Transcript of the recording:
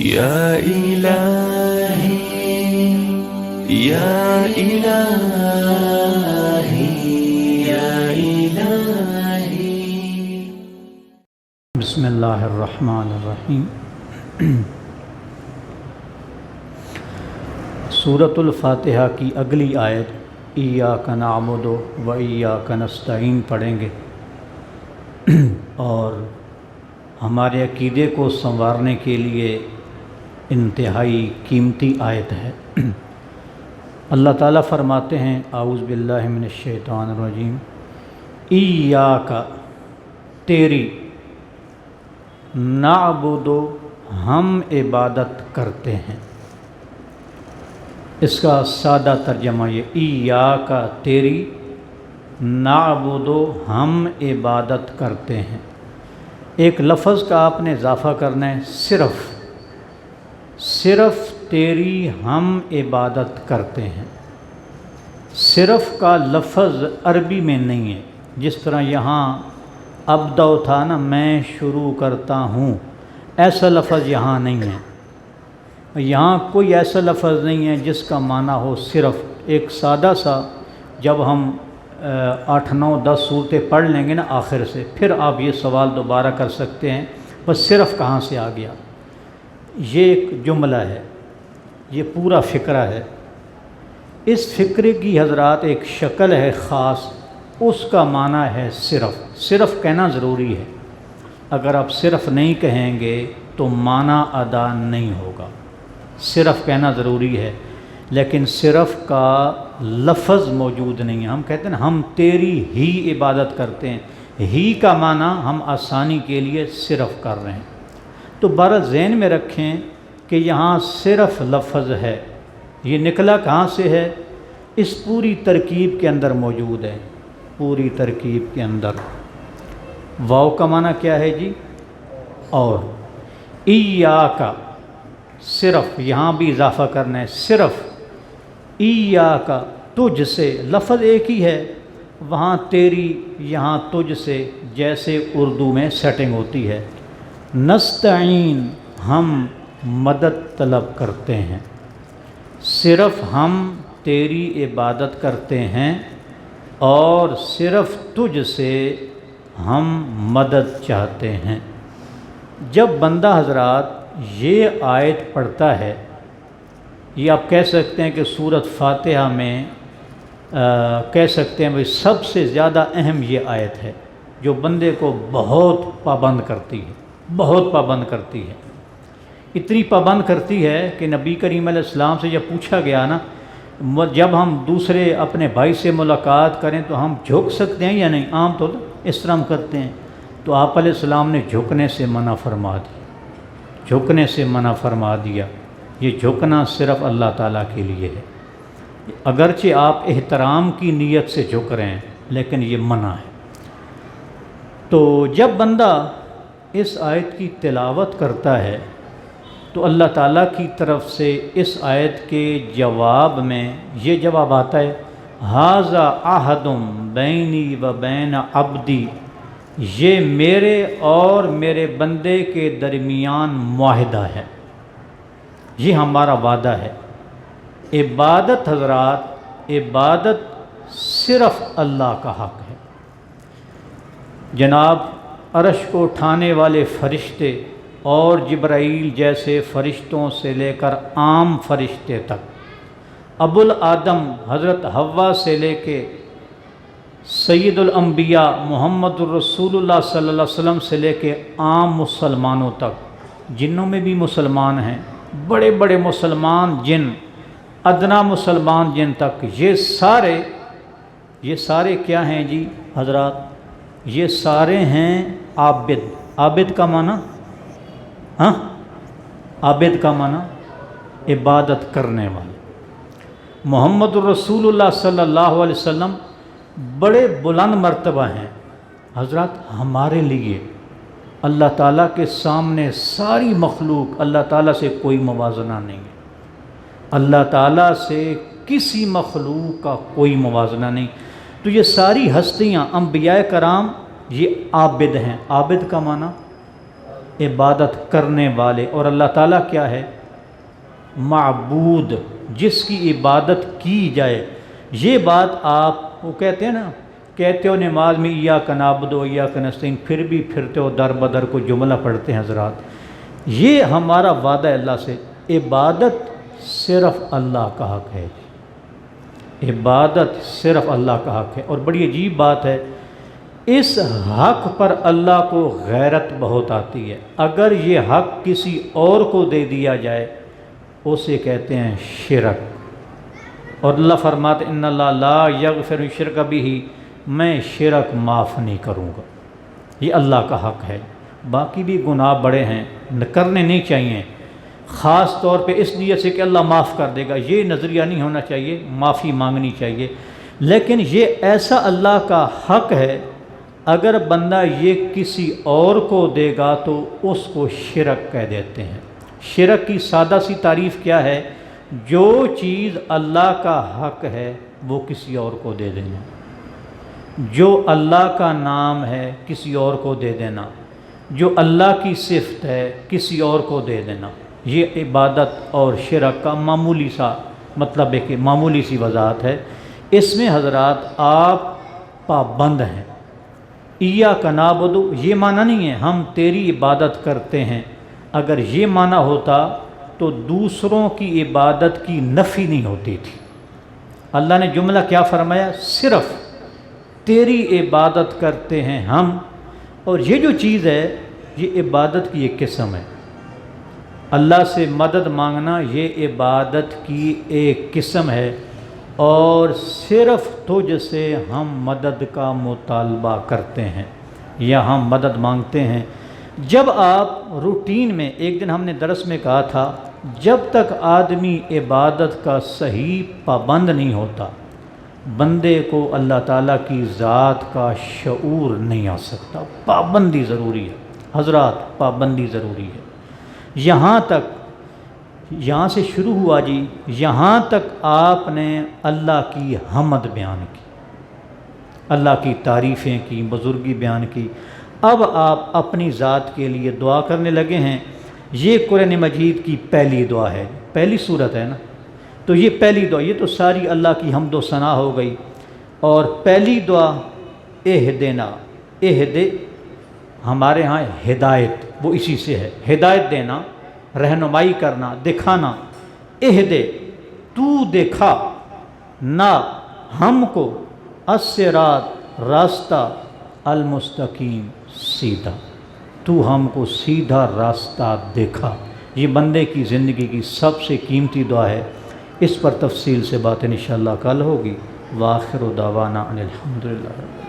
يا إلهي يا إلهي يا إلهي. بسم اللہ الرحمن الرحیم. سورۃ الفاتحہ کی اگلی آیت ایاک نعبد و ایاک نستعین پڑھیں گے اور ہمارے عقیدے کو سنوارنے کے لیے انتہائی قیمتی آیت ہے. اللہ تعالیٰ فرماتے ہیں اعوذ باللہ من الشیطان الرجیم ایاک تیری نعبد ہم عبادت کرتے ہیں. اس کا سادہ ترجمہ یہ ایاک تیری نعبد ہم عبادت کرتے ہیں. ایک لفظ کا آپ نے اضافہ کرنا ہے صرف تیری ہم عبادت کرتے ہیں. صرف کا لفظ عربی میں نہیں ہے. جس طرح یہاں ابدأ تھا نا، میں شروع کرتا ہوں، ایسا لفظ یہاں نہیں ہے. یہاں کوئی ایسا لفظ نہیں ہے جس کا معنی ہو صرف. ایک سادہ سا جب ہم 8 9 10 صورتیں پڑھ لیں گے نا آخر سے، پھر آپ یہ سوال دوبارہ کر سکتے ہیں بس صرف کہاں سے آ گیا. یہ ایک جملہ ہے، یہ پورا فقرہ ہے. اس فقرے کی حضرات ایک شکل ہے خاص، اس کا معنی ہے صرف. صرف کہنا ضروری ہے. اگر آپ صرف نہیں کہیں گے تو معنی ادا نہیں ہوگا. صرف کہنا ضروری ہے لیکن صرف کا لفظ موجود نہیں ہے. ہم کہتے ہیں نا ہم تیری ہی عبادت کرتے ہیں، ہی کا معنی ہم آسانی کے لیے صرف کر رہے ہیں. تو بہرحال ذہن میں رکھیں کہ یہاں صرف لفظ ہے. یہ نکلا کہاں سے ہے؟ اس پوری ترکیب کے اندر موجود ہے. پوری ترکیب کے اندر واو کا معنی کیا ہے جی؟ اور ایاک صرف، یہاں بھی اضافہ کرنا ہے صرف. ایاک تجھ سے، لفظ ایک ہی ہے، وہاں تیری یہاں تجھ سے، جیسے اردو میں سیٹنگ ہوتی ہے. نستعین ہم مدد طلب کرتے ہیں. صرف ہم تیری عبادت کرتے ہیں اور صرف تجھ سے ہم مدد چاہتے ہیں. جب بندہ حضرات یہ آیت پڑھتا ہے، یہ آپ کہہ سکتے ہیں کہ سورۃ فاتحہ میں کہہ سکتے ہیں بھئی سب سے زیادہ اہم یہ آیت ہے جو بندے کو بہت پابند کرتی ہے. بہت پابند کرتی ہے. اتنی پابند کرتی ہے کہ نبی کریم علیہ السلام سے جب پوچھا گیا نا، جب ہم دوسرے اپنے بھائی سے ملاقات کریں تو ہم جھک سکتے ہیں یا نہیں؟ عام طور اس طرح ہم کرتے ہیں. تو آپ علیہ السلام نے جھکنے سے منع فرما دیا. جھکنے سے منع فرما دیا. یہ جھکنا صرف اللہ تعالیٰ کے لیے ہے. اگرچہ آپ احترام کی نیت سے جھک رہے ہیں لیکن یہ منع ہے. تو جب بندہ اس آیت کی تلاوت کرتا ہے تو اللہ تعالیٰ کی طرف سے اس آیت کے جواب میں یہ جواب آتا ہے ھذا عہد بینی و بین عبدی، یہ میرے اور میرے بندے کے درمیان معاہدہ ہے، یہ ہمارا وعدہ ہے. عبادت حضرات، عبادت صرف اللہ کا حق ہے. جناب عرش کو اٹھانے والے فرشتے اور جبرائیل جیسے فرشتوں سے لے کر عام فرشتے تک، ابوالآدم حضرت حوا سے لے کے سید الانبیاء محمد الرسول اللہ صلی اللہ علیہ وسلم سے لے کے عام مسلمانوں تک، جنوں میں بھی مسلمان ہیں، بڑے بڑے مسلمان جن، ادنا مسلمان جن تک، یہ سارے کیا ہیں جی حضرات؟ یہ سارے ہیں عابد. عابد کا معنی عابد کا معنی عبادت کرنے والے. محمد الرسول اللہ صلی اللہ علیہ وسلم بڑے بلند مرتبہ ہیں حضرات. ہمارے لیے اللہ تعالیٰ کے سامنے ساری مخلوق، اللہ تعالیٰ سے کوئی موازنہ نہیں ہے. اللہ تعالیٰ سے کسی مخلوق کا کوئی موازنہ نہیں. تو یہ ساری ہستیاں، انبیاء کرام، یہ عابد ہیں. عابد کا معنی عبادت کرنے والے، اور اللہ تعالیٰ کیا ہے؟ معبود، جس کی عبادت کی جائے۔ یہ بات آپ وہ کہتے ہیں نا، کہتے ہو نماز میں ایاک نعبد و ایاک نستعین، پھر بھی پھرتے ہو در بدر کو جملہ پڑھتے ہیں حضرات۔ یہ ہمارا وعدہ ہے اللہ سے، عبادت صرف اللہ کا حق ہے، عبادت صرف اللہ کا حق ہے۔ اور بڑی عجیب بات ہے، اس حق پر اللہ کو غیرت بہت آتی ہے۔ اگر یہ حق کسی اور کو دے دیا جائے اسے کہتے ہیں شرک، اور اللہ فرماتے ان اللہ لا یغفر الشرک بہ، میں شرک معاف نہیں کروں گا۔ یہ اللہ کا حق ہے۔ باقی بھی گناہ بڑے ہیں، کرنے نہیں چاہیے، خاص طور پہ اس لیے سے کہ اللہ معاف کر دے گا، یہ نظریہ نہیں ہونا چاہیے، معافی مانگنی چاہیے۔ لیکن یہ ایسا اللہ کا حق ہے، اگر بندہ یہ کسی اور کو دے گا تو اس کو شرک کہہ دیتے ہیں۔ شرک کی سادہ سی تعریف کیا ہے؟ جو چیز اللہ کا حق ہے وہ کسی اور کو دے دینا، جو اللہ کا نام ہے کسی اور کو دے دینا، جو اللہ کی صفت ہے کسی اور کو دے دینا۔ یہ عبادت اور شرک کا معمولی سا مطلب ہے کہ معمولی سی وضاحت ہے۔ اس میں حضرات آپ پابند ہیں۔ ایاک نعبد، یہ معنی نہیں ہے ہم تیری عبادت کرتے ہیں۔ اگر یہ معنی ہوتا تو دوسروں کی عبادت کی نفی نہیں ہوتی تھی۔ اللہ نے جملہ کیا فرمایا؟ صرف تیری عبادت کرتے ہیں ہم، اور یہ جو چیز ہے یہ عبادت کی ایک قسم ہے۔ اللہ سے مدد مانگنا یہ عبادت کی ایک قسم ہے، اور صرف تجھ سے ہم مدد کا مطالبہ کرتے ہیں یا ہم مدد مانگتے ہیں۔ جب آپ روٹین میں، ایک دن ہم نے درس میں کہا تھا، جب تک آدمی عبادت کا صحیح پابند نہیں ہوتا، بندے کو اللہ تعالیٰ کی ذات کا شعور نہیں آ سکتا۔ پابندی ضروری ہے حضرات، پابندی ضروری ہے۔ یہاں سے شروع ہوا جی، یہاں تک آپ نے اللہ کی حمد بیان کی، اللہ کی تعریفیں کی، بزرگی بیان کی۔ اب آپ اپنی ذات کے لیے دعا کرنے لگے ہیں۔ یہ قرآن مجید کی پہلی دعا ہے، پہلی صورت ہے نا، تو یہ پہلی دعا، یہ تو ساری اللہ کی حمد و ثنا ہو گئی۔ اور پہلی دعا اہدنا، ہمارے ہاں ہدایت، وہ اسی سے ہے، ہدایت دینا، رہنمائی کرنا، دکھانا۔ اہدے، تو دکھا، نا ہم کو، الصراط، راستہ، المستقیم، سیدھا، تو ہم کو سیدھا راستہ دکھا۔ یہ بندے کی زندگی کی سب سے قیمتی دعا ہے۔ اس پر تفصیل سے باتیں انشاءاللہ کل ہوگی۔ وآخر دعوانا ان الحمدللہ۔